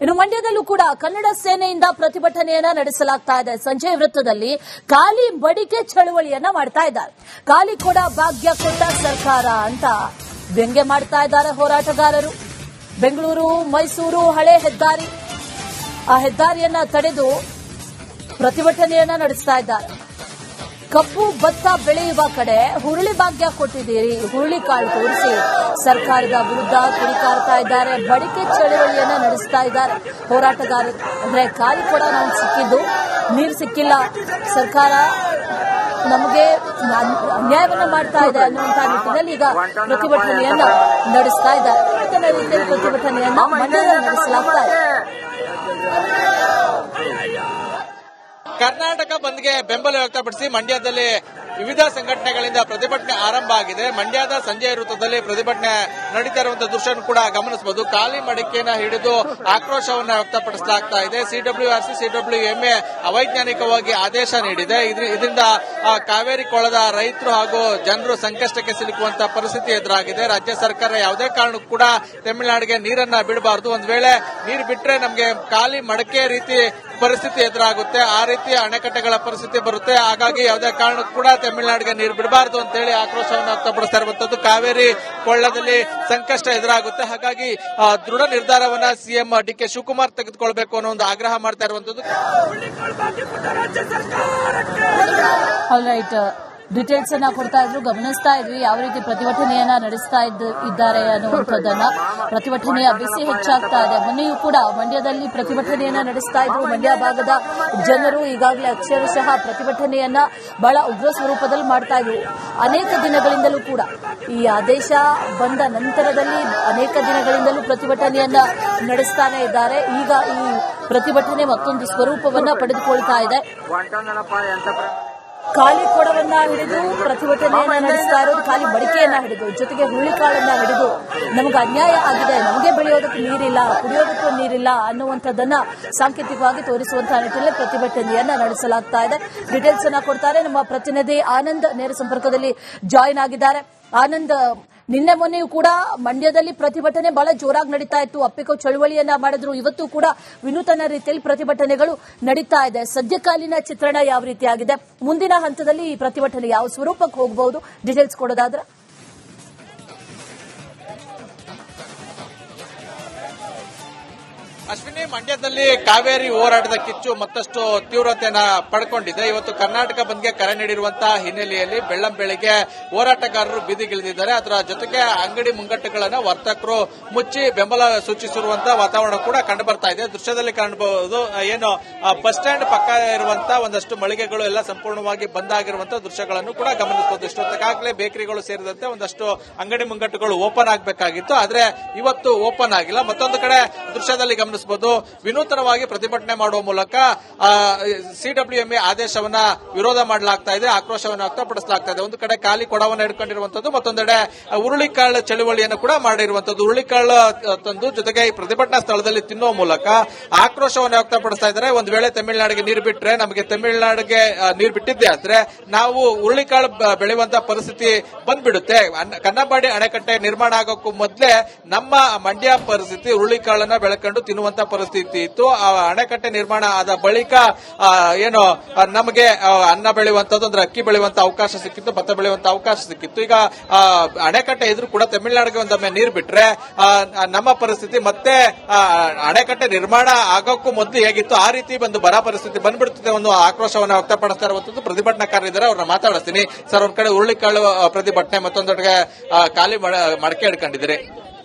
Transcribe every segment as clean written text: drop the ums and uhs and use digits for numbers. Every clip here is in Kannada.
ಇನ್ನು ಮಂಡ್ಯದಲ್ಲೂ ಕೂಡ ಕನ್ನಡ ಸೇನೆಯಿಂದ ಪ್ರತಿಭಟನೆಯನ್ನ ನಡೆಸಲಾಗ್ತಾ ಇದೆ. ಸಂಜೆ ವೃತ್ತದಲ್ಲಿ ಖಾಲಿ ಮಡಿಕೆ ಚಳವಳಿಯನ್ನ ಮಾಡ್ತಾ ಇದ್ದಾರೆ. ಖಾಲಿ ಕೊಡ ಭಾಗ್ಯ ಕೊಟ್ಟ ಸರ್ಕಾರ ಅಂತ ವ್ಯಂಗ್ಯ ಮಾಡ್ತಾ ಇದ್ದಾರೆ ಹೋರಾಟಗಾರರು. ಬೆಂಗಳೂರು ಮೈಸೂರು ಹಳೆ ಹೆದ್ದಾರಿ, ಆ ಹೆದ್ದಾರಿಯನ್ನ ತಡೆದು ಪ್ರತಿಭಟನೆಯನ್ನ ನಡೆಸ್ತಾ ಇದ್ದಾರೆ. ಕಬ್ಬು ಭತ್ತ ಬೆಳೆಯುವ ಕಡೆ ಹುರುಳಿ ಭಾಗ್ಯ ಕೊಟ್ಟಿದ್ದೀರಿ, ಹುರುಳಿ ಕಾಳು ತೋರಿಸಿ ಸರ್ಕಾರದ ವಿರುದ್ಧ ಕಿಡಿಕಾರ್ತಾ ಇದ್ದಾರೆ. ಬಡಿಕೆ ಚಳವಳಿಯನ್ನ ನಡೆಸ್ತಾ ಇದ್ದಾರೆ ಹೋರಾಟಗಾರರು. ಅಂದ್ರೆ ಖಾಲಿ ಕೂಡ ನಾವು ಸಿಕ್ಕಿದ್ದು, ನೀರು ಸಿಕ್ಕಿಲ್ಲ, ಸರ್ಕಾರ ನಮಗೆ ಅನ್ಯಾಯವನ್ನ ಮಾಡ್ತಾ ಇದೆ ಅನ್ನುವಂತಹ ನಿಟ್ಟಿನಲ್ಲಿ ಈಗ ಪ್ರತಿಭಟನೆಯನ್ನ ನಡೆಸ್ತಾ ಇದ್ದಾರೆ. ರೀತಿಯಲ್ಲಿ ಪ್ರತಿಭಟನೆಯನ್ನ ಮಂಡ್ಯದಲ್ಲಿ ನಡೆಸಲಾಗ್ತಾ ಇದೆ. ಕರ್ನಾಟಕ ಬಂದ್ಗೆ ಬೆಂಬಲ ವ್ಯಕ್ತಪಡಿಸಿ ಮಂಡ್ಯದಲ್ಲಿ ವಿವಿಧ ಸಂಘಟನೆಗಳಿಂದ ಪ್ರತಿಭಟನೆ ಆರಂಭ ಆಗಿದೆ. ಮಂಡ್ಯದ ಸಂಜೆ ವೃತ್ತದಲ್ಲಿ ಪ್ರತಿಭಟನೆ ನಡೀತಾ ಇರುವಂತಹ ದೃಶ್ಯ ಕೂಡ ಗಮನಿಸಬಹುದು. ಖಾಲಿ ಮಡಿಕೆಯನ್ನು ಹಿಡಿದು ಆಕ್ರೋಶವನ್ನು ವ್ಯಕ್ತಪಡಿಸಲಾಗ್ತಾ ಇದೆ. ಸಿಡಬ್ಲ್ಯೂಆರ್ಸಿ ಸಿಡಬ್ಲ್ಯೂಎಂಎ ಅವೈಜ್ಞಾನಿಕವಾಗಿ ಆದೇಶ ನೀಡಿದೆ. ಇದರಿಂದ ಕಾವೇರಿ ಕೊಳದ ರೈತರು ಹಾಗೂ ಜನರು ಸಂಕಷ್ಟಕ್ಕೆ ಸಿಲುಕುವಂತಹ ಪರಿಸ್ಥಿತಿ ಎದುರಾಗಿದೆ. ರಾಜ್ಯ ಸರ್ಕಾರ ಯಾವುದೇ ಕಾರಣಕ್ಕೂ ಕೂಡ ತಮಿಳುನಾಡಿಗೆ ನೀರನ್ನ ಬಿಡಬಾರದು. ಒಂದ್ ವೇಳೆ ನೀರು ಬಿಟ್ರೆ ನಮಗೆ ಖಾಲಿ ಮಡಕೆ ರೀತಿ ಪರಿಸ್ಥಿತಿ ಎದುರಾಗುತ್ತೆ, ಆ ರೀತಿಯ ಅಣೆಕಟ್ಟೆಗಳ ಪರಿಸ್ಥಿತಿ ಬರುತ್ತೆ. ಹಾಗಾಗಿ ಯಾವುದೇ ಕಾರಣಕ್ಕೂ ಕೂಡ ತಮಿಳುನಾಡಿಗೆ ನೀರು ಬಿಡಬಾರದು ಅಂತ ಹೇಳಿ ಆಕ್ರೋಶವನ್ನು ವ್ಯಕ್ತಪಡಿಸ್ತಾ ಇರುವಂತದ್ದು. ಕಾವೇರಿ ಕೊಳ್ಳದಲ್ಲಿ ಸಂಕಷ್ಟ ಎದುರಾಗುತ್ತೆ, ಹಾಗಾಗಿ ದೃಢ ನಿರ್ಧಾರವನ್ನ ಸಿಎಂ ಡಿಕೆ ಶಿವಕುಮಾರ್ ತೆಗೆದುಕೊಳ್ಬೇಕು ಅನ್ನೋ ಒಂದು ಆಗ್ರಹ ಮಾಡ್ತಾ ಇರುವಂತದ್ದು. ಡೀಟೇಲ್ಸ್ ಅನ್ನ ಕೊಡ್ತಾ ಇದ್ರು, ಗಮನಿಸ್ತಾ ಇದ್ವಿ ಯಾವ ರೀತಿ ಪ್ರತಿಭಟನೆಯನ್ನ ನಡೆಸ್ತಾ ಇದ್ದಾರೆ ಅನ್ನುವಂಥದ್ದನ್ನ. ಪ್ರತಿಭಟನೆಯ ಬಿಸಿ ಹೆಚ್ಚಾಗ್ತಾ ಇದೆ. ಮೊನ್ನೆಯೂ ಕೂಡ ಮಂಡ್ಯದಲ್ಲಿ ಪ್ರತಿಭಟನೆಯನ್ನ ನಡೆಸ್ತಾ ಇದ್ರು. ಮಂಡ್ಯ ಭಾಗದ ಜನರು ಈಗಾಗಲೇ ಅಕ್ಷರಶಃ ಪ್ರತಿಭಟನೆಯನ್ನ ಬಹಳ ಉಗ್ರ ಸ್ವರೂಪದಲ್ಲಿ ಮಾಡ್ತಾ ಇದ್ರು. ಅನೇಕ ದಿನಗಳಿಂದಲೂ ಕೂಡ ಈ ಆದೇಶ ಬಂದ ನಂತರದಲ್ಲಿ ಅನೇಕ ದಿನಗಳಿಂದಲೂ ಪ್ರತಿಭಟನೆಯನ್ನ ನಡೆಸ್ತಾನೆ ಇದ್ದಾರೆ. ಈಗ ಈ ಪ್ರತಿಭಟನೆ ಮತ್ತೊಂದು ಸ್ವರೂಪವನ್ನ ಪಡೆದುಕೊಳ್ತಾ ಇದೆ. ಖಾಲಿ ಕೊಡವನ್ನ ಹಿಡಿದು ಪ್ರತಿಭಟನೆಯನ್ನ ನಡೆಸ್ತಾ ಇರೋದು, ಖಾಲಿ ಮಡಿಕೆಯನ್ನ ಹಿಡಿದು, ಜೊತೆಗೆ ಹುರುಳಿಕಾಳನ್ನ ಹಿಡಿದು ನಮಗೆ ಅನ್ಯಾಯ ಆಗಿದೆ, ನಮಗೆ ಬೆಳೆಯೋದಕ್ಕೆ ನೀರಿಲ್ಲ, ಕುಡಿಯೋದಕ್ಕೂ ನೀರಿಲ್ಲ ಅನ್ನುವಂಥದ್ದನ್ನ ಸಾಂಕೇತಿಕವಾಗಿ ತೋರಿಸುವಂತಹ ನಿಟ್ಟಿನಲ್ಲಿ ಪ್ರತಿಭಟನೆಯನ್ನ ನಡೆಸಲಾಗ್ತಾ ಇದೆ. ಡೀಟೇಲ್ಸ್ ಅನ್ನ ಕೊಡ್ತಾರೆ ನಮ್ಮ ಪ್ರತಿನಿಧಿ ಆನಂದ್, ನೇರ ಸಂಪರ್ಕದಲ್ಲಿ ಜಾಯಿನ್ ಆಗಿದ್ದಾರೆ. ಆನಂದ್, ನಿನ್ನೆ ಮೊನ್ನೆಯೂ ಕೂಡ ಮಂಡ್ಯದಲ್ಲಿ ಪ್ರತಿಭಟನೆ ಬಹಳ ಜೋರಾಗಿ ನಡೀತಾ ಇತ್ತು. ಅಪ್ಪಿಕೋ ಚಳವಳಿಯನ್ನ ಮಾಡಿದ್ರು. ಇವತ್ತು ಕೂಡ ವಿನೂತನ ರೀತಿಯಲ್ಲಿ ಪ್ರತಿಭಟನೆಗಳು ನಡೀತಾ ಇದೆ. ಸದ್ಯಕಾಲೀನ ಚಿತ್ರಣ ಯಾವ ರೀತಿಯಾಗಿದೆ, ಮುಂದಿನ ಹಂತದಲ್ಲಿ ಈ ಪ್ರತಿಭಟನೆ ಯಾವ ಸ್ವರೂಪಕ್ಕೆ ಹೋಗಬಹುದು, ಡೀಟೇಲ್ಸ್ ಕೊಡೋದಾದ್ರೆ? ಅಶ್ವಿನಿ, ಮಂಡ್ಯದಲ್ಲಿ ಕಾವೇರಿ ಹೋರಾಟದ ಕಿಚ್ಚು ಮತ್ತಷ್ಟು ತೀವ್ರತೆಯನ್ನ ಪಡ್ಕೊಂಡಿದೆ. ಇವತ್ತು ಕರ್ನಾಟಕ ಬಂದ್ಗೆ ಕರೆ ನೀಡಿರುವಂತಹ ಹಿನ್ನೆಲೆಯಲ್ಲಿ ಬೆಳ್ಳಂಬೆಳಿಗ್ಗೆ ಹೋರಾಟಗಾರರು ಬೀದಿಗಿಳಿದಿದ್ದಾರೆ. ಅದರ ಜೊತೆಗೆ ಅಂಗಡಿ ಮುಂಗಟ್ಟುಗಳನ್ನು ವರ್ತಕರು ಮುಚ್ಚಿ ಬೆಂಬಲ ಸೂಚಿಸಿರುವಂತಹ ವಾತಾವರಣ ಕೂಡ ಕಂಡು ಬರ್ತಾ ಇದೆ. ದೃಶ್ಯದಲ್ಲಿ ಕಾಣಬಹುದು, ಏನು ಬಸ್ ಸ್ಟ್ಯಾಂಡ್ ಪಕ್ಕ ಇರುವಂತಹ ಒಂದಷ್ಟು ಮಳಿಗೆಗಳು ಎಲ್ಲ ಸಂಪೂರ್ಣವಾಗಿ ಬಂದ್ ಆಗಿರುವಂತಹ ದೃಶ್ಯಗಳನ್ನು ಕೂಡ ಗಮನಿಸಬಹುದು. ಇಷ್ಟೊತ್ತಿಗಾಗಲೇ ಬೇಕರಿಗಳು ಸೇರಿದಂತೆ ಒಂದಷ್ಟು ಅಂಗಡಿ ಮುಂಗಟ್ಟುಗಳು ಓಪನ್ ಆಗಬೇಕಾಗಿತ್ತು, ಆದ್ರೆ ಇವತ್ತು ಓಪನ್ ಆಗಿಲ್ಲ. ಮತ್ತೊಂದು ಕಡೆ ದೃಶ್ಯದಲ್ಲಿ ಗಮನಿಸಬಹುದು, ವಿನೂತನವಾಗಿ ಪ್ರತಿಭಟನೆ ಮಾಡುವ ಮೂಲಕ ಸಿಡಬ್ಲ್ಯೂಎಂಎ ಆದೇಶವನ್ನ ವಿರೋಧ ಮಾಡಲಾಗ್ತಾ ಇದೆ, ಆಕ್ರೋಶವನ್ನು ವ್ಯಕ್ತಪಡಿಸಲಾಗ್ತಾ ಇದೆ. ಒಂದು ಕಡೆ ಖಾಲಿ ಕೊಡವನ್ನು ಹಿಡ್ಕೊಂಡಿರುವಂತದ್ದು, ಮತ್ತೊಂದೆಡೆ ಹುರುಳಿಕಾಳು ಚಳುವಳಿಯನ್ನು ಕೂಡ ಮಾಡಿರುವಂತದ್ದು. ಹುರುಳಿಕಾಳು ತಂದು ಜೊತೆಗೆ ಈ ಪ್ರತಿಭಟನಾ ಸ್ಥಳದಲ್ಲಿ ತಿನ್ನುವ ಮೂಲಕ ಆಕ್ರೋಶವನ್ನು ವ್ಯಕ್ತಪಡಿಸ್ತಾ ಇದ್ದಾರೆ. ಒಂದು ವೇಳೆ ತಮಿಳುನಾಡಿಗೆ ನೀರು ಬಿಟ್ರೆ, ನಮಗೆ ತಮಿಳುನಾಡಿಗೆ ನೀರು ಬಿಟ್ಟಿದ್ದೆ ಆದ್ರೆ ನಾವು ಹುರುಳಿಕಾಳು ಬೆಳೆಯುವಂತಹ ಪರಿಸ್ಥಿತಿ ಬಂದ್ಬಿಡುತ್ತೆ. ಕನ್ನಂಬಾಡಿ ಅಣೆಕಟ್ಟೆ ನಿರ್ಮಾಣ ಆಗೋಕ್ಕೂ ಮೊದಲೇ ನಮ್ಮ ಮಂಡ್ಯ ಪರಿಸ್ಥಿತಿ ಹುರುಳಿಕಾಳನ್ನ ಬೆಳ್ಕೊಂಡು ತಿನ್ನುವಂತ ಪರಿಸ್ಥಿತಿ ಇತ್ತು. ಆ ಅಣೆಕಟ್ಟೆ ನಿರ್ಮಾಣ ಆದ ಬಳಿಕ ಏನು ನಮಗೆ ಅನ್ನ ಬೆಳೆಯುವಂತದ್ದು ಅಂದ್ರೆ ಅಕ್ಕಿ ಬೆಳೆಯುವಂತ ಅವಕಾಶ ಸಿಕ್ಕಿತ್ತು, ಭತ್ತ ಬೆಳೆಯುವಂತ ಅವಕಾಶ ಸಿಕ್ಕಿತ್ತು. ಈಗ ಅಣೆಕಟ್ಟೆ ಇದ್ರೂ ಕೂಡ ತಮಿಳುನಾಡಿಗೆ ಒಂದೊಮ್ಮೆ ನೀರು ಬಿಟ್ರೆ ನಮ್ಮ ಪರಿಸ್ಥಿತಿ ಮತ್ತೆ ಅಣೆಕಟ್ಟೆ ನಿರ್ಮಾಣ ಆಗೋಕ್ಕೂ ಮೊದಲು ಹೇಗಿತ್ತು ಆ ರೀತಿ ಒಂದು ಬರ ಪರಿಸ್ಥಿತಿ ಬಂದ್ಬಿಡ್ತದೆ. ಒಂದು ಆಕ್ರೋಶವನ್ನು ವ್ಯಕ್ತಪಡಿಸ್ತಾ ಇರುವಂತದ್ದು ಪ್ರತಿಭಟನಾಕಾರರಿದ್ದಾರೆ, ಅವ್ರನ್ನ ಮಾತಾಡಿಸ್ತೀನಿ. ಸರ್, ಒಂದ್ ಕಡೆ ಹುರುಳಿಕಾಳು ಪ್ರತಿಭಟನೆ, ಮತ್ತೊಂದೆಡೆ ಖಾಲಿ ಮಡಕೆ ಹಿಡ್ಕೊಂಡಿದ್ದೀರಿ.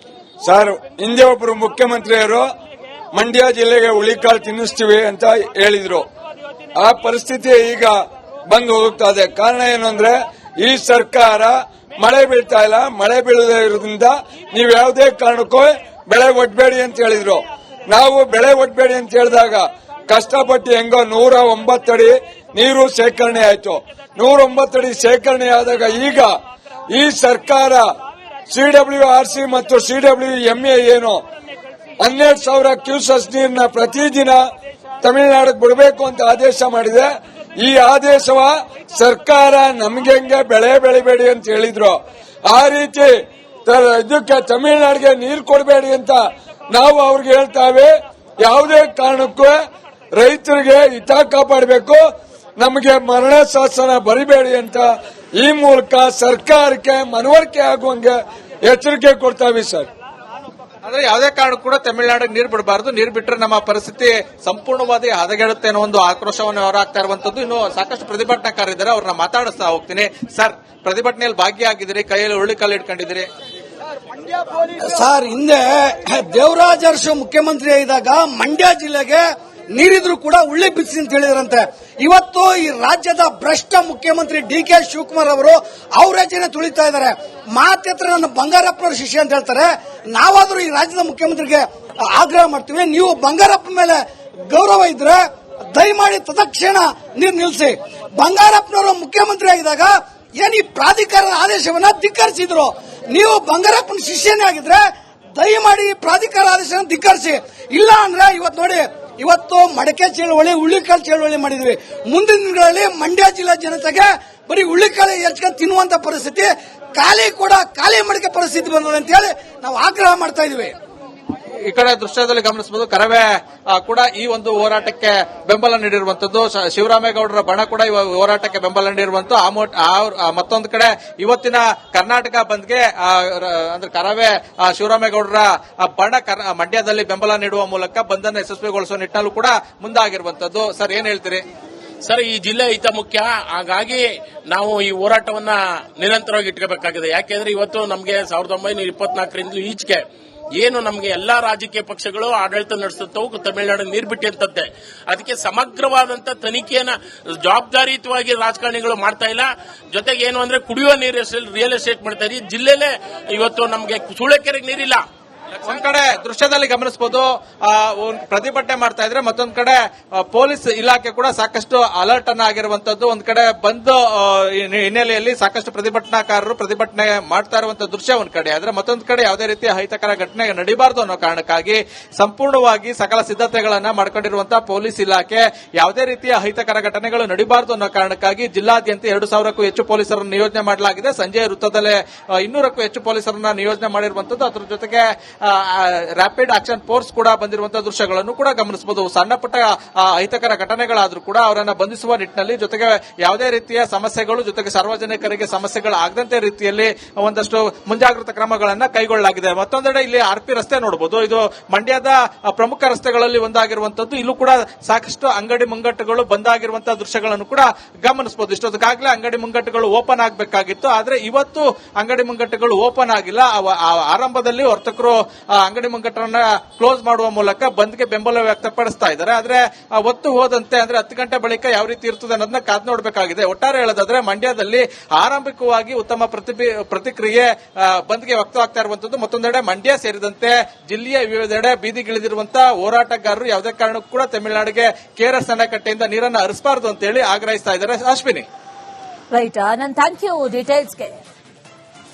ಸರ್, ಹಿಂದೆ ಒಬ್ಬರು ಮುಖ್ಯಮಂತ್ರಿಯವರು ಮಂಡ್ಯ ಜಿಲ್ಲೆಗೆ ಹುರುಳಿಕಾಳು ತಿನ್ನಿಸ್ತೀವಿ ಅಂತ ಹೇಳಿದ್ರು. ಆ ಪರಿಸ್ಥಿತಿ ಈಗ ಬಂದು ಹೋಗ್ತಾ ಇದೆ. ಕಾರಣ ಏನು ಅಂದ್ರೆ ಈ ಸರ್ಕಾರ ಮಳೆ ಬೀಳ್ತಾ ಇಲ್ಲ. ಮಳೆ ಬೀಳದೇ ಇರೋದ್ರಿಂದ ನೀವು ಯಾವುದೇ ಕಾರಣಕ್ಕೂ ಬೆಳೆ ಒಡ್ಬೇಡಿ ಅಂತ ಹೇಳಿದ್ರು. ನಾವು ಬೆಳೆ ಒಡ್ಬೇಡಿ ಅಂತ ಹೇಳಿದಾಗ ಕಷ್ಟಪಟ್ಟು ಹೆಂಗೋ 109 ಅಡಿ ನೀರು ಶೇಖರಣೆ ಆಯ್ತು. 109 ಅಡಿ ಶೇಖರಣೆ ಆದಾಗ ಈಗ ಈ ಸರ್ಕಾರ ಸಿಡಬ್ಲ್ಯೂಆರ್ಸಿ ಮತ್ತು ಸಿಡಬ್ಲ್ಯೂಎಂಎ ಏನು 12,000 ಕ್ಯೂಸೆಸ್ ನೀರನ್ನ ಪ್ರತಿದಿನ ತಮಿಳುನಾಡಿಗೆ ಬಿಡಬೇಕು ಅಂತ ಆದೇಶ ಮಾಡಿದೆ. ಈ ಆದೇಶವ ಸರ್ಕಾರ ನಮ್ಗೆ ಬೆಳೆ ಬೆಳಿಬೇಡಿ ಅಂತ ಹೇಳಿದ್ರು. ಆ ರೀತಿ ಇದಕ್ಕೆ ತಮಿಳುನಾಡಿಗೆ ನೀರು ಕೊಡಬೇಡಿ ಅಂತ ನಾವು ಅವ್ರಿಗೆ ಹೇಳ್ತಾವೆ. ಯಾವುದೇ ಕಾರಣಕ್ಕೂ ರೈತರಿಗೆ ಹಿತ ಕಾಪಾಡಬೇಕು, ನಮಗೆ ಮರಣ ಶಾಸನ ಬರಿಬೇಡಿ ಅಂತ ಈ ಮೂಲಕ ಸರ್ಕಾರಕ್ಕೆ ಮನವರಿಕೆ ಆಗುವಂಗೆ ಎಚ್ಚರಿಕೆ ಕೊಡ್ತಾವೆ ಸರ್. ಆದ್ರೆ ಯಾವುದೇ ಕಾರಣಕ್ಕೂ ಕೂಡ ತಮಿಳುನಾಡಿಗೆ ನೀರು ಬಿಡಬಾರದು, ನೀರು ಬಿಟ್ಟರೆ ನಮ್ಮ ಪರಿಸ್ಥಿತಿ ಸಂಪೂರ್ಣವಾಗಿ ಹದಗೆಡುತ್ತೆ ಅನ್ನೋ ಒಂದು ಆಕ್ರೋಶವನ್ನು ಹೊರಹಾಕ್ತಾ ಇರುವಂತದ್ದು. ಇನ್ನು ಸಾಕಷ್ಟು ಪ್ರತಿಭಟನಾಕಾರರಿದ್ದಾರೆ, ಅವ್ರನ್ನ ಮಾತಾಡಿಸ್ತಾ ಹೋಗ್ತೀನಿ. ಸರ್, ಪ್ರತಿಭಟನೆಯಲ್ಲಿ ಭಾಗಿಯಾಗಿದ್ದೀರಿ, ಕೈಯಲ್ಲಿ ಉಳ್ಳಿಕಲ್ಲು ಇಟ್ಕೊಂಡಿದ್ದೀರಿ. ಸರ್, ಹಿಂದೆ ದೇವರಾಜ ಅರಸು ಮುಖ್ಯಮಂತ್ರಿ ಇದ್ದಾಗ ಮಂಡ್ಯ ಜಿಲ್ಲೆಗೆ ನೀರಿದ್ರು ಕೂಡ ಉಳ್ಳಿ ಬಿಡಿಸಿ ಅಂತ ಹೇಳಿದ್ರಂತೆ. ಇವತ್ತು ಈ ರಾಜ್ಯದ ಭ್ರಷ್ಟ ಮುಖ್ಯಮಂತ್ರಿ ಡಿ.ಕೆ. ಶಿವಕುಮಾರ್ ಅವರು ಅವ್ರ ಹೆಜ್ಜೆನೆ ತುಳಿತಾ ಇದ್ದಾರೆ. ಮಾತೆತ್ರ ನನ್ನ ಬಂಗಾರಪ್ಪನವ್ರ ಶಿಷ್ಯ ಅಂತ ಹೇಳ್ತಾರೆ. ನಾವಾದ್ರೂ ಈ ರಾಜ್ಯದ ಮುಖ್ಯಮಂತ್ರಿಗೆ ಆಗ್ರಹ ಮಾಡ್ತೀವಿ, ನೀವು ಬಂಗಾರಪ್ಪ ಮೇಲೆ ಗೌರವ ಇದ್ರೆ ದಯಮಾಡಿ ತತ್ಕ್ಷಣ ನೀರು ನಿಲ್ಲಿಸಿ. ಬಂಗಾರಪ್ಪನವರು ಮುಖ್ಯಮಂತ್ರಿ ಆಗಿದಾಗ ಏನ್ ಈ ಪ್ರಾಧಿಕಾರದ ಆದೇಶವನ್ನ ಧಿಕ್ಕರಿಸಿದ್ರು. ನೀವು ಬಂಗಾರಪ್ಪನ ಶಿಷ್ಯನೇ ಆಗಿದ್ರೆ ದಯಮಾಡಿ ಪ್ರಾಧಿಕಾರ ಆದೇಶ ಧಿಕ್ಕರಿಸಿ. ಇಲ್ಲ ಅಂದ್ರೆ ಇವತ್ತು ನೋಡಿ, ಇವತ್ತು ಮಡಕೆ ಚಳವಳಿ, ಉಳ್ಳಿಕಾಳು ಚಳವಳಿ ಮಾಡಿದ್ವಿ. ಮುಂದಿನ ದಿನಗಳಲ್ಲಿ ಮಂಡ್ಯ ಜಿಲ್ಲಾ ಜನತೆಗೆ ಬರೀ ಉಳ್ಳಿಕಾಳು ಹೆಚ್ಕೊಂಡು ತಿನ್ನುವಂತ ಪರಿಸ್ಥಿತಿ, ಖಾಲಿ ಮಡಕೆ ಪರಿಸ್ಥಿತಿ ಬಂದಿದೆ ಅಂತ ಹೇಳಿ ನಾವು ಆಗ್ರಹ ಮಾಡ್ತಾ ಇದೀವಿ. ಈ ಕಡೆ ದೃಶ್ಯದಲ್ಲಿ ಗಮನಿಸಬಹುದು, ಕರವೇ ಕೂಡ ಈ ಒಂದು ಹೋರಾಟಕ್ಕೆ ಬೆಂಬಲ ನೀಡಿರುವಂತದ್ದು. ಶಿವರಾಮೇಗೌಡರ ಬಣ ಕೂಡ ಈ ಹೋರಾಟಕ್ಕೆ ಬೆಂಬಲ ನೀಡಿರುವಂತದ್ದು. ಮತ್ತೊಂದು ಕಡೆ ಇವತ್ತಿನ ಕರ್ನಾಟಕ ಬಂದ್ಗೆ ಅಂದ್ರೆ ಕರವೇ ಶಿವರಾಮೇಗೌಡರ ಬಣ ಮಂಡ್ಯದಲ್ಲಿ ಬೆಂಬಲ ನೀಡುವ ಮೂಲಕ ಬಂದನ್ನು ಯಶಸ್ವಿಗೊಳಿಸುವ ನಿಟ್ಟಿನಲ್ಲೂ ಕೂಡ ಮುಂದಾಗಿರುವಂತದ್ದು. ಸರ್, ಏನ್ ಹೇಳ್ತೀರಿ? ಸರ್, ಈ ಜಿಲ್ಲೆ ಹಿತ ಮುಖ್ಯ, ಹಾಗಾಗಿ ನಾವು ಈ ಹೋರಾಟವನ್ನ ನಿರಂತರವಾಗಿ ಇಟ್ಕೋಬೇಕಾಗಿದೆ. ಯಾಕೆಂದ್ರೆ ಇವತ್ತು ನಮಗೆ 1924ರಿಂದ ಈಚೆಗೆ ಏನು ನಮಗೆ ಎಲ್ಲಾ ರಾಜಕೀಯ ಪಕ್ಷಗಳು ಆಡಳಿತ ನಡೆಸುತ್ತವು ತಮಿಳುನಾಡು ನೀರು ಬಿಟ್ಟಂತದ್ದೇ. ಅದಕ್ಕೆ ಸಮಗ್ರವಾದಂತ ತನಿಖೆಯನ್ನ ಜವಾಬ್ದಾರಿಯುತವಾಗಿ ರಾಜಕಾರಣಿಗಳು ಮಾಡ್ತಾ ಇಲ್ಲ. ಜೊತೆಗೆ ಏನು ಅಂದ್ರೆ ಕುಡಿಯುವ ನೀರು ರಿಯಲ್ ಎಸ್ಟೇಟ್ ಮಾಡ್ತಾ ಇದ್ದೀವಿ. ಜಿಲ್ಲೆಲೇ ಇವತ್ತು ನಮಗೆ ಸೂಳೆಕೆರೆಗೆ ನೀರಿಲ್ಲ. ಒಂದ್ ಕಡೆ ದೃಶ್ಯದಲ್ಲಿ ಗಮನಿಸಬಹುದು, ಪ್ರತಿಭಟನೆ ಮಾಡ್ತಾ ಇದ್ರೆ, ಮತ್ತೊಂದ್ ಕಡೆ ಪೊಲೀಸ್ ಇಲಾಖೆ ಕೂಡ ಸಾಕಷ್ಟು ಅಲರ್ಟ್ ಅನ್ನ ಆಗಿರುವಂತದ್ದು. ಒಂದ್ ಕಡೆ ಬಂದ್ ಹಿನ್ನೆಲೆಯಲ್ಲಿ ಸಾಕಷ್ಟು ಪ್ರತಿಭಟನಾಕಾರರು ಪ್ರತಿಭಟನೆ ಮಾಡ್ತಾ ಇರುವಂತಹ ದೃಶ್ಯ ಒಂದ್ ಕಡೆ ಆದ್ರೆ, ಮತ್ತೊಂದ್ ಕಡೆ ಯಾವುದೇ ರೀತಿಯ ಅಹಿತಕರ ಘಟನೆ ನಡೀಬಾರದು ಅನ್ನೋ ಕಾರಣಕ್ಕಾಗಿ ಸಂಪೂರ್ಣವಾಗಿ ಸಕಲ ಸಿದ್ಧತೆಗಳನ್ನ ಮಾಡ್ಕೊಂಡಿರುವಂತಹ ಪೊಲೀಸ್ ಇಲಾಖೆ, ಯಾವುದೇ ರೀತಿಯ ಅಹಿತಕರ ಘಟನೆಗಳು ನಡೀಬಾರದು ಅನ್ನೋ ಕಾರಣಕ್ಕಾಗಿ ಜಿಲ್ಲಾದ್ಯಂತ 2,000ಕ್ಕೂ ಹೆಚ್ಚು ಪೊಲೀಸರನ್ನು ನಿಯೋಜನೆ ಮಾಡಲಾಗಿದೆ. ಸಂಜೆ ವೃತ್ತದಲ್ಲೇ 200ಕ್ಕೂ ಹೆಚ್ಚು ಪೊಲೀಸರನ್ನ ನಿಯೋಜನೆ ಮಾಡಿರುವಂತದ್ದು. ಅದರ ಜೊತೆಗೆ ರ್ಯಾಪಿಡ್ ಆಕ್ಷನ್ ಫೋರ್ಸ್ ಕೂಡ ಬಂದಿರುವಂತಹ ದೃಶ್ಯಗಳನ್ನು ಕೂಡ ಗಮನಿಸಬಹುದು. ಸಣ್ಣ ಪುಟ್ಟ ಅಹಿತಕರ ಘಟನೆಗಳಾದ್ರೂ ಕೂಡ ಅವರನ್ನ ಬಂಧಿಸುವ ನಿಟ್ಟಿನಲ್ಲಿ, ಜೊತೆಗೆ ಯಾವುದೇ ರೀತಿಯ ಸಮಸ್ಯೆಗಳು, ಜೊತೆಗೆ ಸಾರ್ವಜನಿಕರಿಗೆ ಸಮಸ್ಯೆಗಳಾಗದಂತೆ ರೀತಿಯಲ್ಲಿ ಒಂದಷ್ಟು ಮುಂಜಾಗ್ರತಾ ಕ್ರಮಗಳನ್ನ ಕೈಗೊಳ್ಳಲಾಗಿದೆ. ಮತ್ತೊಂದೆಡೆ ಇಲ್ಲಿ ಆರ್ಪಿ ರಸ್ತೆ ನೋಡಬಹುದು. ಇದು ಮಂಡ್ಯದ ಪ್ರಮುಖ ರಸ್ತೆಗಳಲ್ಲಿ ಒಂದಾಗಿರುವಂತದ್ದು. ಇಲ್ಲೂ ಕೂಡ ಸಾಕಷ್ಟು ಅಂಗಡಿ ಮುಂಗಟ್ಟುಗಳು ಬಂದಾಗಿರುವಂತಹ ದೃಶ್ಯಗಳನ್ನು ಕೂಡ ಗಮನಿಸಬಹುದು. ಇಷ್ಟೊತ್ತಿಗಾಗಲೇ ಅಂಗಡಿ ಮುಂಗಟ್ಟುಗಳು ಓಪನ್ ಆಗಬೇಕಾಗಿತ್ತು, ಆದ್ರೆ ಇವತ್ತು ಅಂಗಡಿ ಮುಂಗಟ್ಟುಗಳು ಓಪನ್ ಆಗಿಲ್ಲ. ಆರಂಭದಲ್ಲಿ ವರ್ತಕರು ಅಂಗಡಿ ಮುಂಗಟ್ಟರನ್ನ ಕ್ಲೋಸ್ ಮಾಡುವ ಮೂಲಕ ಬಂದ್ಗೆ ಬೆಂಬಲ ವ್ಯಕ್ತಪಡಿಸ್ತಾ ಇದ್ದಾರೆ. ಆದ್ರೆ ಒತ್ತು ಹೋದಂತೆ, ಅಂದ್ರೆ 10 ಗಂಟೆ ಬಳಿಕ ಯಾವ ರೀತಿ ಇರ್ತದೆ ಅನ್ನೋದನ್ನ ಕಾದು ನೋಡಬೇಕಾಗಿದೆ. ಒಟ್ಟಾರೆ ಹೇಳೋದಾದ್ರೆ ಮಂಡ್ಯದಲ್ಲಿ ಆರಂಭಿಕವಾಗಿ ಉತ್ತಮ ಪ್ರತಿಕ್ರಿಯೆ ಬಂದ್ಗೆ ವ್ಯಕ್ತವಾಗ್ತಾ ಇರುವಂತದ್ದು. ಮತ್ತೊಂದೆಡೆ ಮಂಡ್ಯ ಸೇರಿದಂತೆ ಜಿಲ್ಲೆಯ ವಿವಿಧೆಡೆ ಬೀದಿಗಿಳಿದಿರುವಂತಹ ಹೋರಾಟಗಾರರು ಯಾವುದೇ ಕಾರಣಕ್ಕೂ ಕೂಡ ತಮಿಳುನಾಡಿಗೆ ಕೆಆರ್ಎಸ್ ಅಣೆಕಟ್ಟೆಯಿಂದ ನೀರನ್ನು ಹರಿಸಬಾರದು ಅಂತ ಹೇಳಿ ಆಗ್ರಹಿಸ್ತಾ ಇದ್ದಾರೆ. ಅಶ್ವಿನಿ, ರೈಟ್, ನಾನು ಥ್ಯಾಂಕ್ ಯು ಡೀಟೇಲ್ಸ್ಗೆ.